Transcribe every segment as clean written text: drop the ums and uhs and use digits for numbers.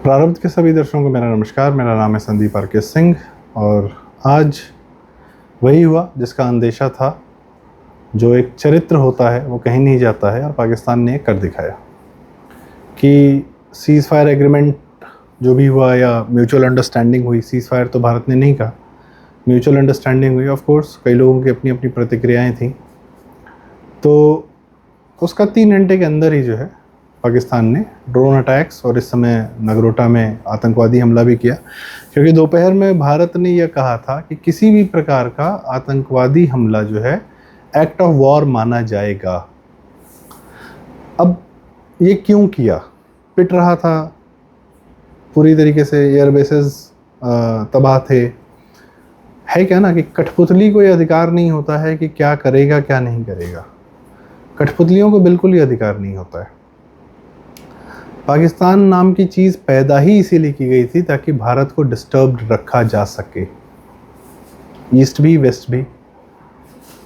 प्रारब्ध के सभी दर्शकों को मेरा नमस्कार। मेरा नाम है संदीप आर के सिंह और आज वही हुआ जिसका अंदेशा था। जो एक चरित्र होता है वो कहीं नहीं जाता है और पाकिस्तान ने कर दिखाया कि सीज़ फायर एग्रीमेंट जो भी हुआ या म्यूचुअल अंडरस्टैंडिंग हुई। सीज़ फायर तो भारत ने नहीं कहा, म्यूचुअल अंडरस्टैंडिंग हुई। ऑफ कोर्स कई लोगों की अपनी अपनी प्रतिक्रियाएं थीं। तो उसका 3 घंटे के अंदर ही जो है पाकिस्तान ने ड्रोन अटैक्स और इस समय नगरोटा में आतंकवादी हमला भी किया, क्योंकि दोपहर में भारत ने यह कहा था कि किसी भी प्रकार का आतंकवादी हमला जो है एक्ट ऑफ वॉर माना जाएगा। अब ये क्यों किया? पिट रहा था पूरी तरीके से, एयर बेसेस तबाह थे। है क्या ना कि कठपुतली को ये अधिकार नहीं होता है कि क्या करेगा क्या नहीं करेगा। कठपुतलियों को बिल्कुल ही अधिकार नहीं होता है। पाकिस्तान नाम की चीज़ पैदा ही इसीलिए की गई थी ताकि भारत को डिस्टर्ब्ड रखा जा सके। ईस्ट भी वेस्ट भी।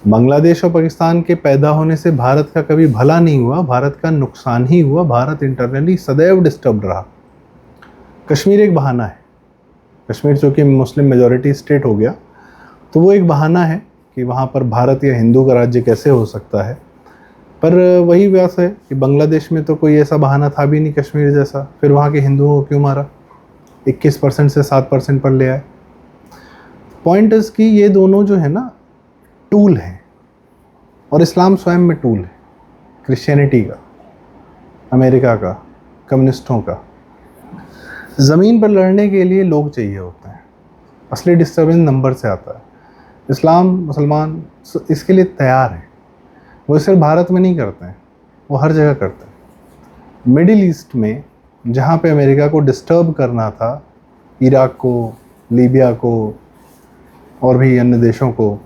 बांग्लादेश और पाकिस्तान के पैदा होने से भारत का कभी भला नहीं हुआ, भारत का नुकसान ही हुआ। भारत इंटरनली सदैव डिस्टर्ब्ड रहा। कश्मीर एक बहाना है। कश्मीर चूँकि मुस्लिम मेजॉरिटी स्टेट हो गया तो वो एक बहाना है कि वहाँ पर भारत या हिंदू का राज्य कैसे हो सकता है। पर वही बात है कि बांग्लादेश में तो कोई ऐसा बहाना था भी नहीं कश्मीर जैसा। फिर वहाँ के हिंदुओं को क्यों मारा? 21% से 7% पर ले आए। पॉइंट इज़ कि ये दोनों जो है ना टूल हैं, और इस्लाम स्वयं में टूल है। क्रिश्चियनिटी का, अमेरिका का, कम्युनिस्टों का। ज़मीन पर लड़ने के लिए लोग चाहिए होते हैं। असली डिस्टर्बेंस नंबर से आता है। इस्लाम मुसलमान इसके लिए तैयार हैं। वो सिर्फ भारत में नहीं करते हैं, वो हर जगह करते हैं। मिडिल ईस्ट में जहाँ पे अमेरिका को डिस्टर्ब करना था, इराक को, लीबिया को और भी अन्य देशों को।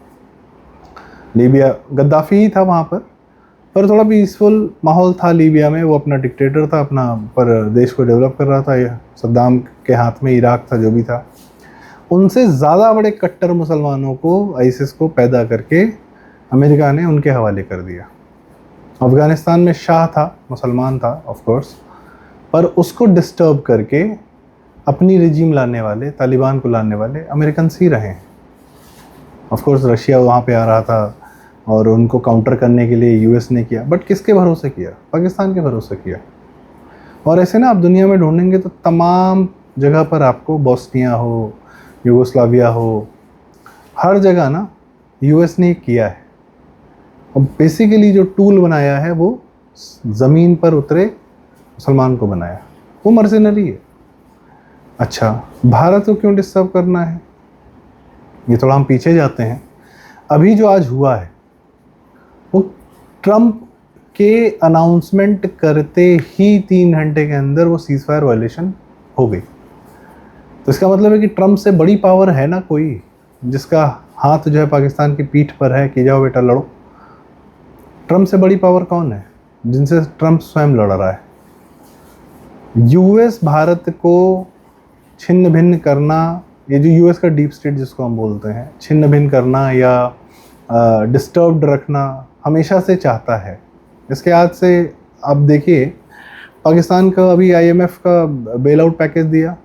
लीबिया गद्दाफ़ी ही था वहाँ पर थोड़ा पीसफुल माहौल था लीबिया में। वो अपना डिक्टेटर था, अपना पर देश को डेवलप कर रहा था। यह सद्दाम के हाथ में इराक था, जो भी था। उनसे ज़्यादा बड़े कट्टर मुसलमानों को, आईसिस को पैदा करके अमेरिका ने उनके हवाले कर दिया। अफ़गानिस्तान में शाह था, मुसलमान था ऑफ कोर्स, पर उसको डिस्टर्ब करके अपनी रिजीम लाने वाले, तालिबान को लाने वाले अमेरिकन्स ही रहे हैं। ऑफ कोर्स रशिया वहाँ पे आ रहा था और उनको काउंटर करने के लिए यूएस ने किया, बट किसके भरोसे किया? पाकिस्तान के भरोसे किया। और ऐसे ना आप दुनिया में ढूंढेंगे तो तमाम जगह पर आपको, बोस्निया हो, यूगोस्लाविया हो, हर जगह ना यूएस ने किया है। और बेसिकली जो टूल बनाया है वो ज़मीन पर उतरे मुसलमान को बनाया। वो मर्जिनरी है। अच्छा, भारत को क्यों डिस्टर्ब करना है? ये थोड़ा हम पीछे जाते हैं। अभी जो आज हुआ है वो ट्रंप के अनाउंसमेंट करते ही 3 घंटे के अंदर वो सीज़ फायर वायलेशन हो गई। तो इसका मतलब है कि ट्रंप से बड़ी पावर है ना कोई, जिसका हाथ जो है पाकिस्तान की पीठ पर है कि जाओ बेटा लड़ो। ट्रंप से बड़ी पावर कौन है? जिनसे ट्रंप स्वयं लड़ रहा है। यूएस भारत को छिन्न भिन्न करना, ये जो यूएस का डीप स्टेट जिसको हम बोलते हैं, छिन्न भिन्न करना या डिस्टर्ब्ड रखना हमेशा से चाहता है। इसके आज से आप देखिए, पाकिस्तान का अभी आईएमएफ का बेल आउट पैकेज दिया,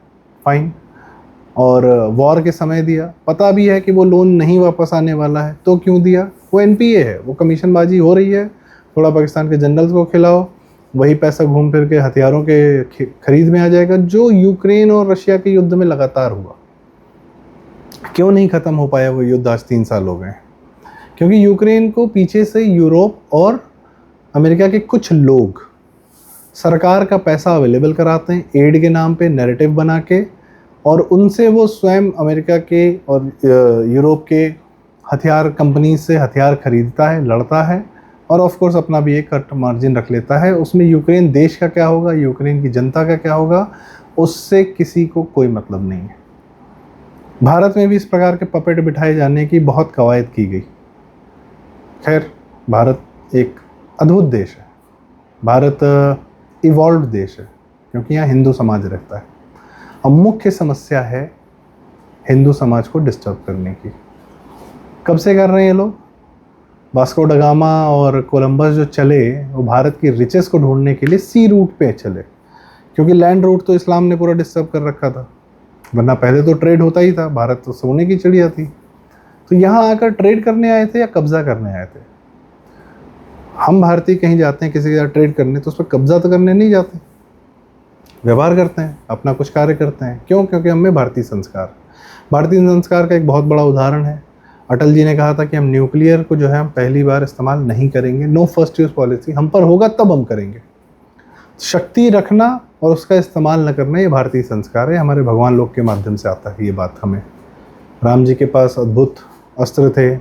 फाइन, और वॉर के समय दिया। पता भी है कि वो लोन नहीं वापस आने वाला है, तो क्यों दिया? वो एनपीए है, वो कमीशनबाजी हो रही है। थोड़ा पाकिस्तान के जनरल्स को खिलाओ, वही पैसा घूम फिर के हथियारों के खरीद में आ जाएगा, जो यूक्रेन और रशिया के युद्ध में लगातार हुआ। क्यों नहीं ख़त्म हो पाया वो युद्ध? आज 3 साल हो गए। क्योंकि यूक्रेन को पीछे से यूरोप और अमेरिका के कुछ लोग सरकार का पैसा अवेलेबल कराते हैं, एड के नाम पे नैरेटिव बना के, और उनसे वो स्वयं अमेरिका के और यूरोप के हथियार कंपनी से हथियार खरीदता है, लड़ता है, और ऑफ कोर्स अपना भी एक कट मार्जिन रख लेता है। उसमें यूक्रेन देश का क्या होगा, यूक्रेन की जनता का क्या होगा, उससे किसी को कोई मतलब नहीं है। भारत में भी इस प्रकार के पपेट बिठाए जाने की बहुत कवायद की गई। खैर, भारत एक अद्भुत देश है। भारत इवॉल्व देश है, क्योंकि यहाँ हिंदू समाज रहता है। अब मुख्य समस्या है हिंदू समाज को डिस्टर्ब करने की। कब से कर रहे हैं ये लोग? वास्को ड गामा और कोलंबस जो चले, वो भारत की रिचेस को ढूंढने के लिए सी रूट पे चले, क्योंकि लैंड रूट तो इस्लाम ने पूरा डिस्टर्ब कर रखा था, वरना पहले तो ट्रेड होता ही था, भारत तो सोने की चिड़िया थी। तो यहाँ आकर ट्रेड करने आए थे या कब्जा करने आए थे? हम भारतीय कहीं जाते हैं किसी के साथ ट्रेड करने तो उस पर कब्जा तो करने नहीं जाते, व्यवहार करते हैं, अपना कुछ कार्य करते हैं। क्यों? क्योंकि हमें भारतीय संस्कार का एक बहुत बड़ा उदाहरण है। अटल जी ने कहा था कि हम न्यूक्लियर को जो है हम पहली बार इस्तेमाल नहीं करेंगे, नो फर्स्ट यूज पॉलिसी, हम पर होगा तब हम करेंगे। शक्ति रखना और उसका इस्तेमाल न करना ये भारतीय संस्कार है, हमारे भगवान लोग के माध्यम से आता है ये बात हमें। राम जी के पास अद्भुत अस्त्र थे,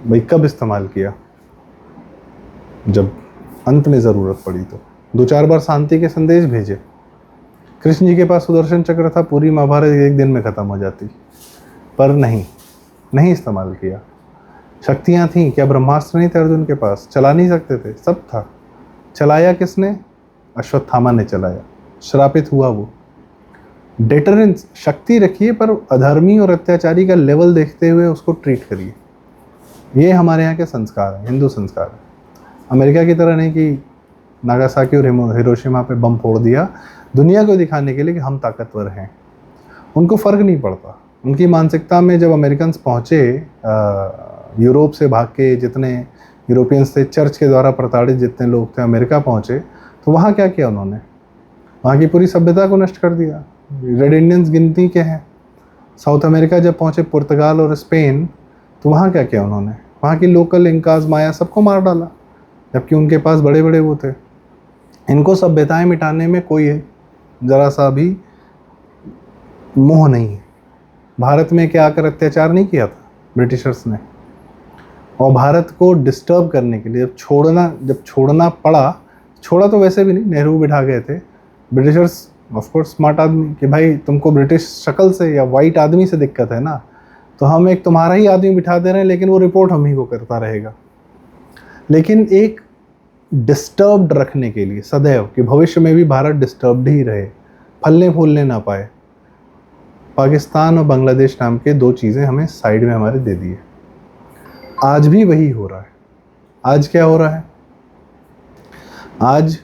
भाई कब इस्तेमाल किया? जब अंत में ज़रूरत पड़ी। तो 2-4 बार शांति के संदेश भेजे। कृष्ण जी के पास सुदर्शन चक्र था, पूरी महाभारत एक दिन में ख़त्म हो जाती, पर नहीं इस्तेमाल किया। शक्तियाँ थीं, क्या ब्रह्मास्त्र नहीं थे अर्जुन के पास? चला नहीं सकते थे? सब था। चलाया किसने? अश्वत्थामा ने चलाया, श्रापित हुआ वो। डेटरेंस, शक्ति रखिए पर अधर्मी और अत्याचारी का लेवल देखते हुए उसको ट्रीट करिए। ये हमारे यहाँ के संस्कार हैं, हिंदू संस्कार है। अमेरिका की तरह नहीं कि नागासाकी और हिरोशिमा पे बम फोड़ दिया दुनिया को दिखाने के लिए कि हम ताकतवर हैं। उनको फ़र्क नहीं पड़ता। उनकी मानसिकता में जब अमेरिकन पहुँचे, यूरोप से भाग के जितने यूरोपियंस थे, चर्च के द्वारा प्रताड़ित जितने लोग थे, अमेरिका पहुँचे तो वहाँ क्या किया उन्होंने? वहाँ की पूरी सभ्यता को नष्ट कर दिया। रेड इंडियंस गिनती के हैं। साउथ अमेरिका जब पहुँचे, पुर्तगाल और स्पेन, तो वहाँ क्या किया उन्होंने? वहाँ की लोकल इंकाज, माया, सबको मार डाला, जबकि उनके पास बड़े बड़े वो थे। इनको सभ्यताएं मिटाने में कोई ज़रा सा भी मोह नहीं है। भारत में क्या आकर अत्याचार नहीं किया था ब्रिटिशर्स ने? और भारत को डिस्टर्ब करने के लिए जब छोड़ना पड़ा, छोड़ा तो वैसे भी नहीं, नेहरू बिठा गए थे ब्रिटिशर्स। ऑफ कोर्स स्मार्ट आदमी कि भाई तुमको ब्रिटिश शक्ल से या वाइट आदमी से दिक्कत है ना, तो हम एक तुम्हारा ही आदमी बिठा दे रहे हैं, लेकिन वो रिपोर्ट हम ही को करता रहेगा। लेकिन एक डिस्टर्ब्ड रखने के लिए सदैव कि भविष्य में भी भारत डिस्टर्ब्ड ही रहे, फलने फूलने ना पाए, पाकिस्तान और बांग्लादेश नाम के 2 चीज़ें हमें साइड में हमारे दे दिए। आज भी वही हो रहा है। आज क्या हो रहा है? आज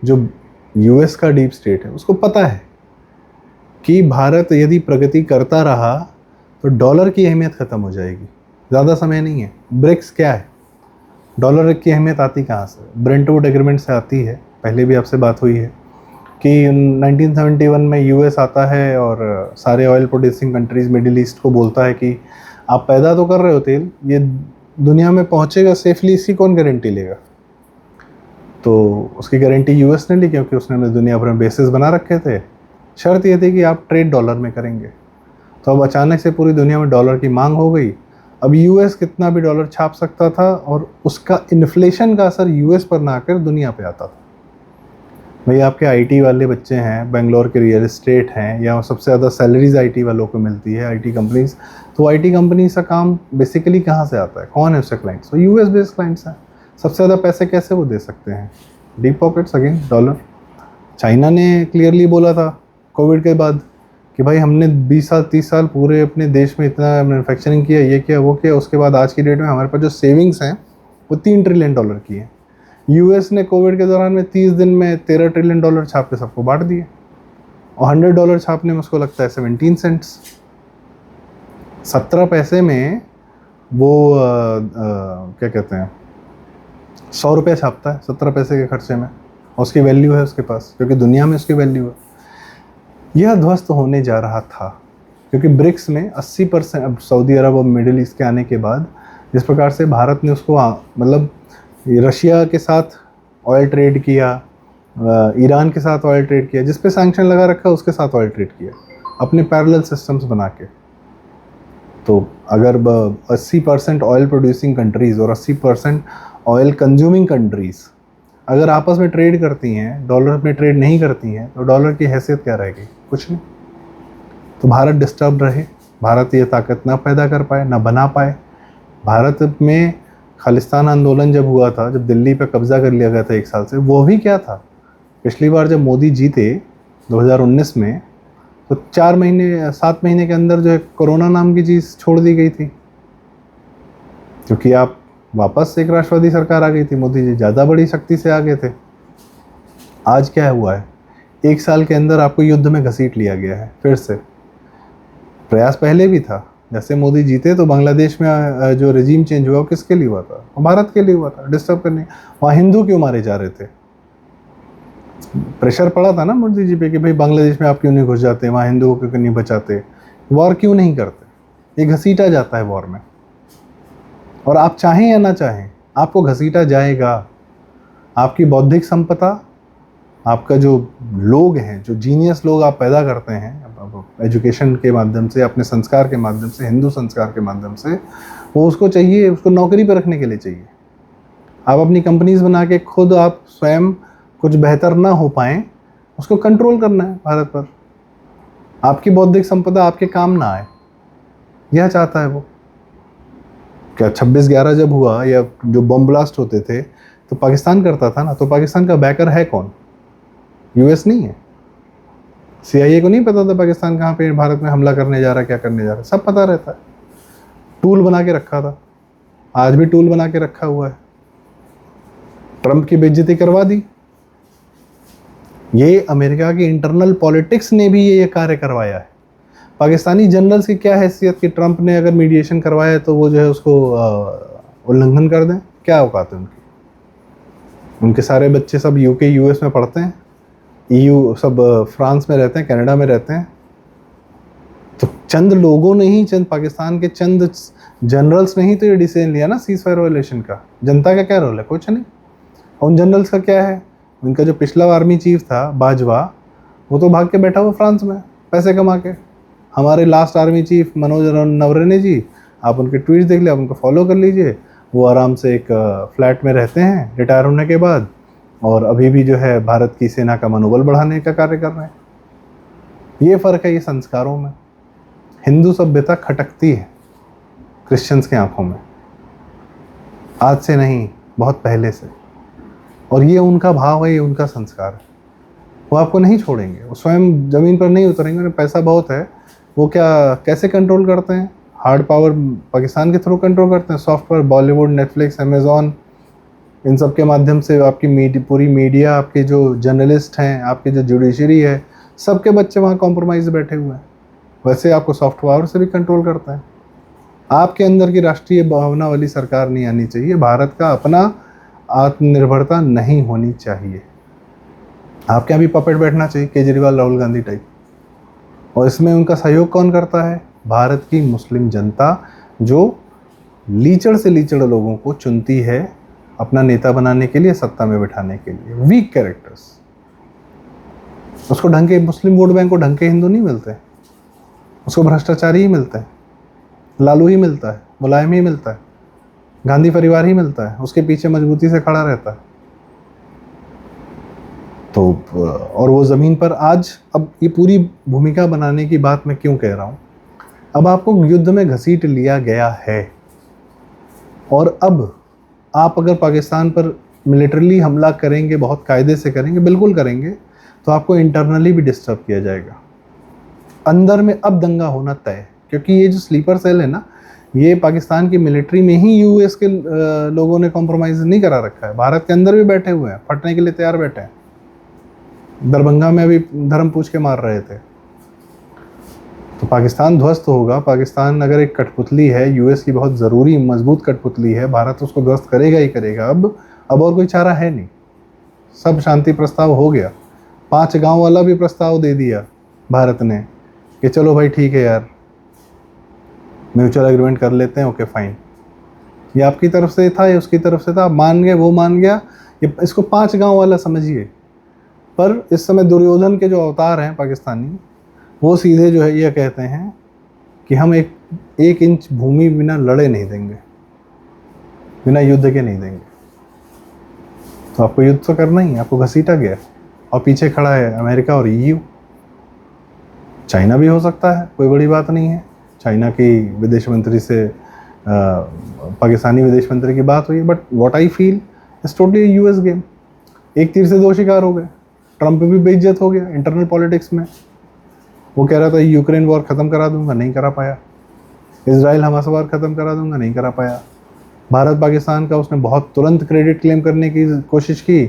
जो यूएस का डीप स्टेट है उसको पता है कि भारत यदि प्रगति करता रहा तो डॉलर की अहमियत ख़त्म हो जाएगी। ज़्यादा समय नहीं है। ब्रिक्स क्या है? डॉलर की अहमियत आती कहाँ से? ब्रेंटवुड एग्रीमेंट से आती है। पहले भी आपसे बात हुई है कि 1971 में यूएस आता है और सारे oil producing countries middle east को बोलता है कि आप पैदा तो कर रहे हो तेल, ये दुनिया में पहुँचेगा सेफली, इसकी कौन गारंटी लेगा? तो उसकी गारंटी यूएस ने ली, क्योंकि उसने दुनिया भर में बेसिस बना रखे थे। शर्त ये थी कि आप ट्रेड डॉलर में करेंगे। तो अब अचानक से पूरी दुनिया में डॉलर की मांग हो गई। अब यूएस कितना भी डॉलर छाप सकता था और उसका इन्फ्लेशन का असर यूएस पर ना आकर दुनिया पे आता था। भाई आपके आईटी वाले बच्चे हैं, बेंगलोर के रियल एस्टेट हैं, या सबसे ज़्यादा सैलरीज आईटी वालों को मिलती है, आईटी कंपनीज। तो आईटी कंपनीज का काम बेसिकली कहाँ से आता है? कौन है उसके क्लाइंट्स? तो यूएस बेस्ड क्लाइंट्स हैं। सबसे ज़्यादा पैसे कैसे वो दे सकते हैं? Deep pockets, again dollar. China ने क्लियरली बोला था कोविड के बाद कि भाई हमने 20 साल 30 साल पूरे अपने देश में इतना मैन्युफैक्चरिंग किया, ये किया वो किया, उसके बाद आज की डेट में हमारे पास जो सेविंग्स हैं वो $3 ट्रिलियन की हैं। यूएस ने कोविड के दौरान में 30 दिन में $13 ट्रिलियन छाप के सबको बांट दिए, और $100 छापने में उसको लगता है 17 सेंट्स। 17 पैसे में वो क्या कहते हैं, 100 रुपये छापता है 17 पैसे के खर्चे में, और उसकी वैल्यू है उसके पास, क्योंकि दुनिया में उसकी वैल्यू है। यह ध्वस्त होने जा रहा था, क्योंकि ब्रिक्स में 80%, अब सऊदी अरब और मिडिल ईस्ट के आने के बाद जिस प्रकार से भारत ने उसको मतलब रशिया के साथ ऑयल ट्रेड किया, ईरान के साथ ऑयल ट्रेड किया, जिस पे सैंक्शन लगा रखा उसके साथ ऑयल ट्रेड किया, अपने पैरेलल सिस्टम्स बना के। तो अगर 80% ऑयल प्रोड्यूसिंग कंट्रीज़ और 80% ऑयल कंज्यूमिंग कंट्रीज़ अगर आपस में ट्रेड करती हैं, डॉलर में ट्रेड नहीं करती हैं, तो डॉलर की हैसियत क्या रहेगी? कुछ नहीं। तो भारत डिस्टर्ब रहे, भारत ये ताकत ना पैदा कर पाए, ना बना पाए। भारत में खालिस्तान आंदोलन जब हुआ था, जब दिल्ली पे कब्जा कर लिया गया था 1 साल से, वो भी क्या था? पिछली बार जब मोदी जीते 2019 में, तो 7 महीने के अंदर जो है कोरोना नाम की चीज़ छोड़ दी गई थी, क्योंकि आप वापस एक राष्ट्रवादी सरकार आ गई थी। मोदी जी ज़्यादा बड़ी शक्ति से आ गए थे। आज क्या हुआ है, 1 साल के अंदर आपको युद्ध में घसीट लिया गया है। फिर से प्रयास पहले भी था, जैसे मोदी जीते तो बांग्लादेश में जो रेजिम चेंज हुआ वो किसके लिए हुआ था, भारत के लिए हुआ था, डिस्टर्ब करने। वहाँ हिंदू क्यों मारे जा रहे थे, प्रेशर पड़ा था ना मोदी जी पे कि भाई बांग्लादेश में आप क्यों नहीं घुस जाते, वहाँ हिंदुओं को क्यों नहीं बचाते, वॉर क्यों नहीं करते। ये घसीटा जाता है वॉर में, और आप चाहें या ना चाहें आपको घसीटा जाएगा। आपकी बौद्धिक संपदा, आपका जो लोग हैं, जो जीनियस लोग आप पैदा करते हैं एजुकेशन के माध्यम से, अपने संस्कार के माध्यम से, हिंदू संस्कार के माध्यम से, वो उसको चाहिए, उसको नौकरी पर रखने के लिए चाहिए। आप अपनी कंपनीज बना के खुद आप स्वयं कुछ बेहतर ना हो पाएँ, उसको कंट्रोल करना है भारत पर। आपकी बौद्धिक संपदा आपके काम ना आए, यह चाहता है वो। क्या 26/11 जब हुआ या जो बम ब्लास्ट होते थे तो पाकिस्तान करता था ना, तो पाकिस्तान का बैकर है कौन, यूएस नहीं है। सीआईए को नहीं पता था पाकिस्तान कहाँ पे भारत में हमला करने जा रहा है, क्या करने जा रहा है, सब पता रहता है। टूल बना के रखा था, आज भी टूल बना के रखा हुआ है। ट्रंप की बेइज्जती करवा दी। ये अमेरिका की इंटरनल पॉलिटिक्स ने भी ये कार्य करवाया है। पाकिस्तानी जनरल्स की क्या हैसियत कि ट्रंप ने अगर मीडिएशन करवाया तो वो जो है उसको उल्लंघन कर दें, क्या औकात है उनकी। उनके सारे बच्चे सब यूके यूएस में पढ़ते हैं, ईयू सब फ्रांस में रहते हैं, कनाडा में रहते हैं। तो चंद लोगों ने ही, चंद पाकिस्तान के चंद जनरल्स ने ही तो ये डिसीजन लिया ना सीज फायर वायलेशन का। जनता का क्या रोल है, कुछ नहीं। उन जनरल्स का क्या है, उनका जो पिछला आर्मी चीफ था बाजवा, वो तो भाग के बैठा हुआ फ्रांस में पैसे कमा के। हमारे लास्ट आर्मी चीफ मनोज नवरणे जी, आप उनके ट्वीट देख ले, आप उनको फॉलो कर लीजिए। वो आराम से एक फ्लैट में रहते हैं रिटायर होने के बाद, और अभी भी जो है भारत की सेना का मनोबल बढ़ाने का कार्य कर रहे हैं। ये फ़र्क है ये संस्कारों में। हिंदू सभ्यता खटकती है क्रिश्चियंस के आंखों में, आज से नहीं, बहुत पहले से। और ये उनका भाव है, ये उनका संस्कार है। वो आपको नहीं छोड़ेंगे, वो स्वयं ज़मीन पर नहीं उतरेंगे। उन्हें पैसा बहुत है, वो क्या कैसे कंट्रोल करते हैं, हार्ड पावर पाकिस्तान के थ्रू कंट्रोल करते हैं। सॉफ्टवेयर, बॉलीवुड, नेटफ्लिक्स, अमेज़ॉन, इन सब के माध्यम से आपकी पूरी मीडिया, आपके जो जर्नलिस्ट हैं, आपके जो जुडिशरी है, सबके बच्चे वहाँ कॉम्प्रोमाइज बैठे हुए हैं। वैसे आपको सॉफ्ट पावर से भी कंट्रोल करता है। आपके अंदर की राष्ट्रीय भावना वाली सरकार नहीं आनी चाहिए। भारत का अपना आत्मनिर्भरता नहीं होनी चाहिए। आपके यहाँ भी पपेट बैठना चाहिए, केजरीवाल, राहुल गांधी टाइप। और इसमें उनका सहयोग कौन करता है, भारत की मुस्लिम जनता, जो लीचड़ से लीचड़ लोगों को चुनती है अपना नेता बनाने के लिए, सत्ता में बिठाने के लिए। वीक कैरेक्टर्स, उसको ढंग के मुस्लिम वोट बैंक को ढंग के हिंदू नहीं मिलते, उसको भ्रष्टाचारी ही मिलते हैं, लालू ही मिलता है, मुलायम ही मिलता है, गांधी परिवार ही मिलता है, उसके पीछे मजबूती से खड़ा रहता है। तो और वो ज़मीन पर आज, अब ये पूरी भूमिका बनाने की बात मैं क्यों कह रहा हूँ, अब आपको युद्ध में घसीट लिया गया है, और अब आप अगर पाकिस्तान पर मिलिटरली हमला करेंगे, बहुत कायदे से करेंगे, बिल्कुल करेंगे, तो आपको इंटरनली भी डिस्टर्ब किया जाएगा। अंदर में अब दंगा होना तय, क्योंकि ये जो स्लीपर सेल है ना, ये पाकिस्तान की मिलिट्री में ही यूएस के लोगों ने कॉम्प्रोमाइज़ नहीं करा रखा है, भारत के अंदर भी बैठे हुए हैं, फटने के लिए तैयार बैठे हैं। दरभंगा में अभी धर्म पूछ के मार रहे थे। तो पाकिस्तान ध्वस्त होगा। पाकिस्तान अगर एक कठपुतली है, यूएस की बहुत ज़रूरी मजबूत कठपुतली है, भारत उसको ध्वस्त करेगा ही करेगा। अब और कोई चारा है नहीं। सब शांति प्रस्ताव हो गया, 5 गांव वाला भी प्रस्ताव दे दिया भारत ने कि चलो भाई ठीक है यार, म्यूचुअल एग्रीमेंट कर लेते हैं, ओके फाइन। ये आपकी तरफ से था या उसकी तरफ से था, मान गए, वो मान गया। ये इसको 5 गांव वाला समझिए। पर इस समय दुर्योधन के जो अवतार हैं पाकिस्तानी, वो सीधे जो है ये कहते हैं कि हम एक इंच भूमि बिना लड़े नहीं देंगे, बिना युद्ध के नहीं देंगे। तो आपको युद्ध तो करना ही है, आपको घसीटा गया, और पीछे खड़ा है अमेरिका और ईयू। चाइना भी हो सकता है, कोई बड़ी बात नहीं है। चाइना की विदेश मंत्री से पाकिस्तानी विदेश मंत्री की बात हुई, but what I feel is totally US game. एक तीर से 2 शिकार हो गए। ट्रंप भी बेइज्जत हो गया इंटरनल पॉलिटिक्स में। वो कह रहा था यूक्रेन वॉर ख़त्म करा दूंगा, नहीं करा पाया। इजराइल हमास वॉर ख़त्म करा दूंगा, नहीं करा पाया। भारत पाकिस्तान का उसने बहुत तुरंत क्रेडिट क्लेम करने की कोशिश की,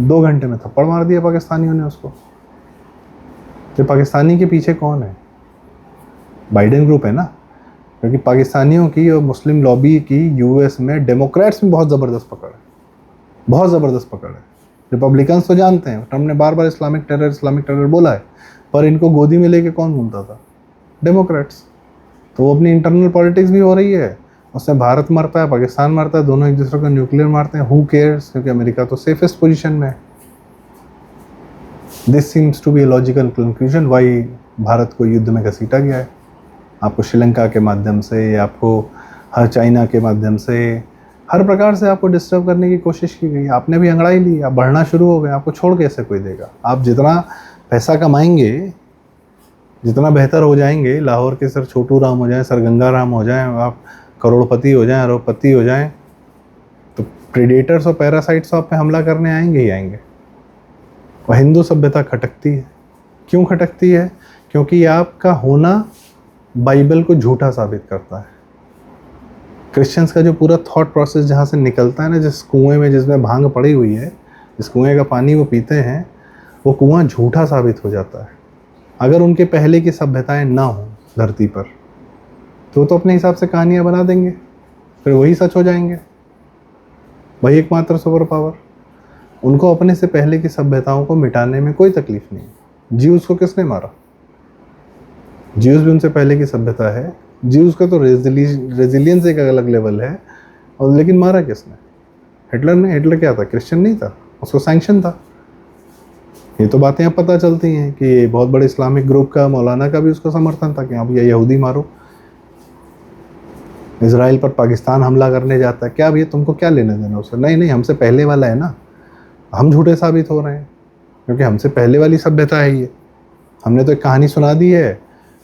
2 घंटे में थप्पड़ मार दिया पाकिस्तानियों ने उसको। तो पाकिस्तानी के पीछे कौन है? बाइडेन ग्रुप है ना, क्योंकि पाकिस्तानियों की और मुस्लिम लॉबी की यूएस में डेमोक्रेट्स में बहुत ज़बरदस्त पकड़ है, बहुत ज़बरदस्त पकड़ है। रिपब्लिकन्स तो जानते हैं, ट्रम्प ने बार बार इस्लामिक टेरर बोला है, पर इनको गोदी में लेके कौन घूमता था? डेमोक्रेट्स। तो वो अपनी इंटरनल पॉलिटिक्स भी हो रही है, उससे भारत मरता है, पाकिस्तान मरता है, दोनों एक दूसरे को न्यूक्लियर मारते हैं। हु केयर्स, क्योंकि अमेरिका तो सेफेस्ट पोजीशन में है। This seems to be a logical conclusion why Bharat को युद्ध में घसीटा गया है। आपको श्रीलंका के माध्यम से, या आपको हर चाइना के माध्यम से, हर प्रकार से आपको डिस्टर्ब करने की कोशिश की गई। आपने भी अंगड़ाई ली, आप बढ़ना शुरू हो गए, आपको छोड़ कैसे कोई देगा? आप जितना पैसा कमाएंगे, जितना बेहतर हो जाएंगे, लाहौर के सर छोटू राम हो जाएं, सर गंगा राम हो जाएं, आप करोड़पति हो जाएं, अरबपति हो जाएं, तो प्रेडेटर्स और पैरासाइट्स आप पे हमला करने आएंगे ही आएंगे। और हिंदू सभ्यता खटकती है। क्यों खटकती है? क्योंकि आपका होना बाइबल को झूठा साबित करता है। क्रिश्चियंस का जो पूरा थॉट प्रोसेस जहाँ से निकलता है ना, जिस कुएं में जिसमें भांग पड़ी हुई है, जिस कुएं का पानी वो पीते हैं, वो कुआं झूठा साबित हो जाता है। अगर उनके पहले की सभ्यताएं ना हो धरती पर, तो अपने हिसाब से कहानियाँ बना देंगे, फिर वही सच हो जाएंगे, वही एकमात्र सुपर पावर। उनको अपने से पहले की सभ्यताओं को मिटाने में कोई तकलीफ नहीं। ज्यूस को किसने मारा? ज्यूस भी उनसे पहले की सभ्यता है। ज्यूस का तो रेजिलियंस एक अलग लेवल है, और लेकिन मारा किसने? हिटलर ने। हिटलर क्या था? क्रिश्चियन नहीं था, उसको सैंक्शन था। ये तो बातें अब पता चलती हैं कि ये बहुत बड़े इस्लामिक ग्रुप का, मौलाना का भी उसको समर्थन था कि आप ये यहूदी मारो। इसराइल पर पाकिस्तान हमला करने जाता है, क्या भैया तुमको क्या लेना देना उससे? नहीं, हमसे पहले वाला है ना, हम झूठे साबित हो रहे हैं क्योंकि हमसे पहले वाली सभ्यता है ये। हमने तो एक कहानी सुना दी है,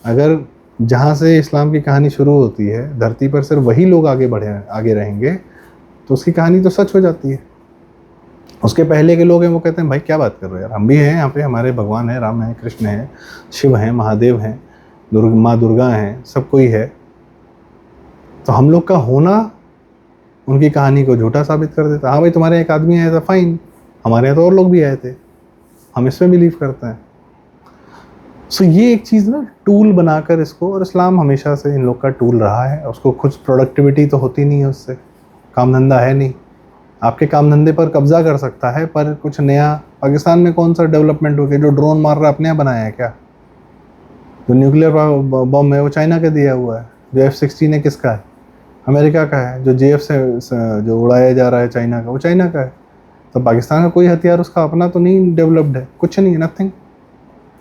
अगर जहाँ से इस्लाम की कहानी शुरू होती है, धरती पर सिर्फ वही लोग आगे रहेंगे, तो उसकी कहानी तो सच हो जाती है। उसके पहले के लोग हैं, वो कहते हैं भाई क्या बात कर रहे हो यार, हम भी हैं यहाँ पे, हमारे भगवान हैं, राम हैं, कृष्ण हैं, शिव हैं, महादेव हैं, माँ दुर्गा हैं, सब कोई है। तो हम लोग का होना उनकी कहानी को झूठा साबित कर देता। हाँ भाई तुम्हारे यहाँ एक आदमी आया था, फाइन, हमारे यहाँ तो और लोग भी आए थे, हम इसमें बिलीव करते हैं। सो ये एक चीज़ ना टूल बनाकर इसको, और इस्लाम हमेशा से इन लोग का टूल रहा है। उसको कुछ प्रोडक्टिविटी तो होती नहीं है उससे, काम धंधा है नहीं, आपके काम धंधे पर कब्जा कर सकता है, पर कुछ नया पाकिस्तान में कौन सा डेवलपमेंट हो गया? जो ड्रोन मार रहा है अपने यहाँ बनाया है क्या? जो न्यूक्लियर बम है वो चाइना का दिया हुआ है। जो F-16 है किसका है? अमेरिका का है। जो JF से जो उड़ाया जा रहा है चाइना का, वो चाइना का है। तो पाकिस्तान का कोई हथियार उसका अपना तो नहीं डेवलप्ड है, कुछ नहीं है, नथिंग।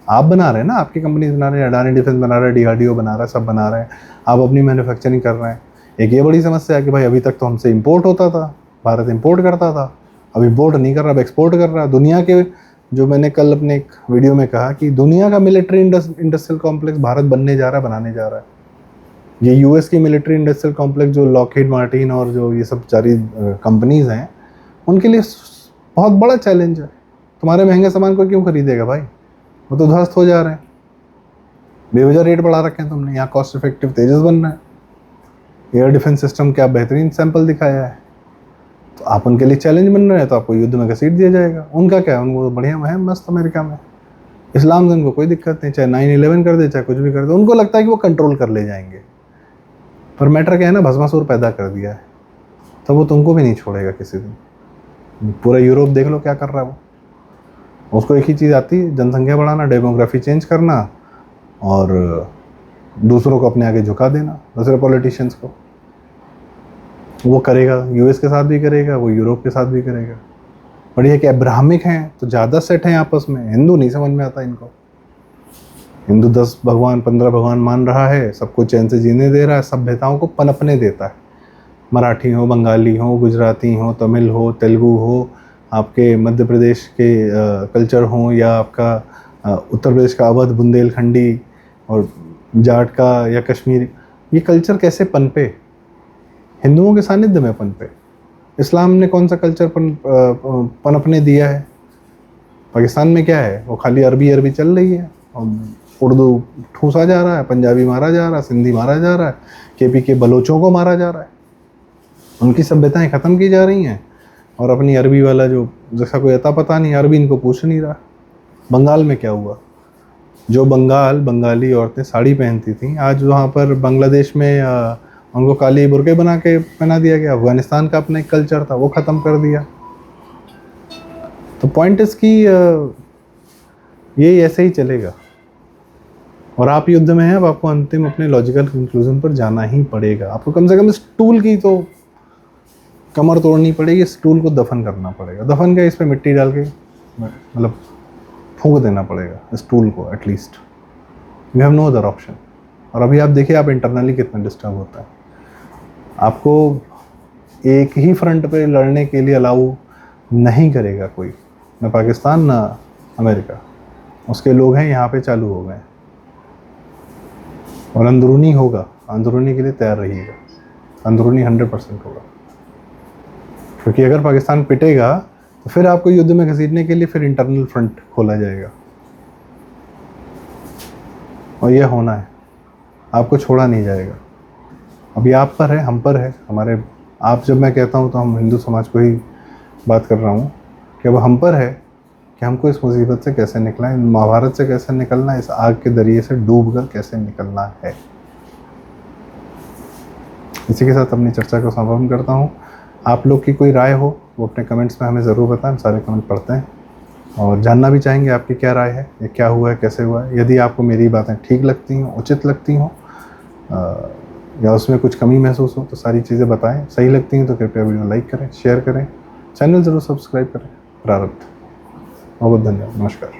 आप बना रहे हैं ना, आपकी कंपनीज बना रहे हैं, अडानी डिफेंस बना रहा है, DRDO बना रहा है, सब बना रहे हैं, आप अपनी मैन्युफैक्चरिंग कर रहे हैं। एक ये बड़ी समस्या है कि भाई अभी तक तो हमसे इंपोर्ट होता था, भारत इंपोर्ट करता था, अब इंपोर्ट नहीं कर रहा, अब एक्सपोर्ट कर रहा है। दुनिया के, जो मैंने कल अपने एक वीडियो में कहा कि दुनिया का मिलिट्री इंडस्ट्रियल कॉम्प्लेक्स भारत बनने जा रहा है, बनाने जा रहा है। ये US की मिलिट्री इंडस्ट्रियल कॉम्प्लेक्स, जो लॉकहीड मार्टिन और जो ये सब सारी कंपनीज हैं, उनके लिए बहुत बड़ा चैलेंज है। तुम्हारे महंगे सामान को क्यों खरीदेगा भाई? वो तो ध्वस्त हो जा रहे हैं, बेवजह रेट बढ़ा रखे हैं तुमने। यहाँ कॉस्ट इफेक्टिव तेजस बन रहा है, एयर डिफेंस सिस्टम क्या बेहतरीन सैंपल दिखाया है, तो आप उनके लिए चैलेंज बन रहे हैं, तो आपको युद्ध में घसीट दिया जाएगा। उनका क्या है, उनको बढ़िया है मस्त अमेरिका में, इस्लाम से उनको कोई दिक्कत नहीं, चाहे 9/11 कर दे, चाहे कुछ भी कर दे, उनको लगता है कि वो कंट्रोल कर ले जाएंगे। पर मैटर क्या है ना, भस्मासुर पैदा कर दिया है, तो वो तुमको भी नहीं छोड़ेगा किसी दिन। पूरा यूरोप देख लो क्या कर रहा है वो, उसको एक ही चीज़ आती है, जनसंख्या बढ़ाना, डेमोग्राफी चेंज करना, और दूसरों को अपने आगे झुका देना, दूसरे पॉलिटिशियंस को। वो करेगा, US के साथ भी करेगा, वो यूरोप के साथ भी करेगा। और ये कि अब्राहमिक हैं तो ज़्यादा सेट हैं आपस में, हिंदू नहीं समझ में आता इनको। हिंदू 10 भगवान 15 भगवान मान रहा है, सबको चैन से जीने दे रहा है, सभ्यताओं को पनपने देता है। मराठी हो, बंगाली हो, गुजराती हो, तमिल हो, तेलुगु हो, आपके मध्य प्रदेश के कल्चर हो, या आपका उत्तर प्रदेश का अवध, बुंदेलखंडी और जाट का या कश्मीरी, ये कल्चर कैसे पनपे? हिंदुओं के सानिध्य में पनपे। इस्लाम ने कौन सा कल्चर पनपने दिया है? पाकिस्तान में क्या है, वो खाली अरबी चल रही है, और उर्दू ठूसा जा रहा है, पंजाबी मारा जा रहा है, सिंधी मारा जा रहा है, KP के बलोचों को मारा जा रहा है, उनकी सभ्यताएं ख़त्म की जा रही हैं। और अपनी अरबी वाला जो जैसा कोई अता पता नहीं, अरबी इनको पूछ नहीं रहा। बंगाल में क्या हुआ, जो बंगाली औरतें साड़ी पहनती थीं, आज वहाँ पर बांग्लादेश में उनको काली बुर्के बना के पहना दिया गया। अफगानिस्तान का अपना एक कल्चर था, वो ख़त्म कर दिया। तो पॉइंट इस कि ये ऐसे ही चलेगा और आप युद्ध में हैं। अब आपको अंतिम अपने लॉजिकल कंक्लूजन पर जाना ही पड़ेगा। आपको कम से कम इस टूल की तो कमर तोड़नी पड़ेगी, इस टूल को दफन करना पड़ेगा। दफन क्या, इस पर मिट्टी डाल के मतलब फूंक देना पड़ेगा इस टूल को at least. We have no other option. और अभी आप देखिए आप इंटरनली कितना डिस्टर्ब होता है। आपको एक ही फ्रंट पे लड़ने के लिए अलाउ नहीं करेगा कोई, ना पाकिस्तान ना अमेरिका। उसके लोग हैं यहाँ पे चालू हो गए और अंदरूनी होगा, अंदरूनी के लिए तैयार रहिएगा। अंदरूनी 100% होगा, क्योंकि अगर पाकिस्तान पिटेगा तो फिर आपको युद्ध में घसीटने के लिए फिर इंटरनल फ्रंट खोला जाएगा और यह होना है, आपको छोड़ा नहीं जाएगा। अभी आप पर है, हम पर है, हमारे आप जब मैं कहता हूँ तो हम हिंदू समाज को ही बात कर रहा हूँ कि अब हम पर है कि हमको इस मुसीबत से कैसे निकलना है, महाभारत से कैसे निकलना है, इस आग के दरिए से डूबकर कैसे निकलना है। इसी के साथ अपनी चर्चा को समापन करता हूँ। आप लोग की कोई राय हो वो अपने कमेंट्स में हमें ज़रूर बताएं, हम सारे कमेंट पढ़ते हैं और जानना भी चाहेंगे आपकी क्या राय है, ये क्या हुआ है, कैसे हुआ है। यदि आपको मेरी बातें ठीक लगती हों, उचित लगती हों या उसमें कुछ कमी महसूस हो तो सारी चीज़ें बताएं। सही लगती हैं तो कृपया वीडियो लाइक करें, शेयर करें, चैनल ज़रूर सब्सक्राइब करें। प्रारब्ध। बहुत धन्यवाद, नमस्कार।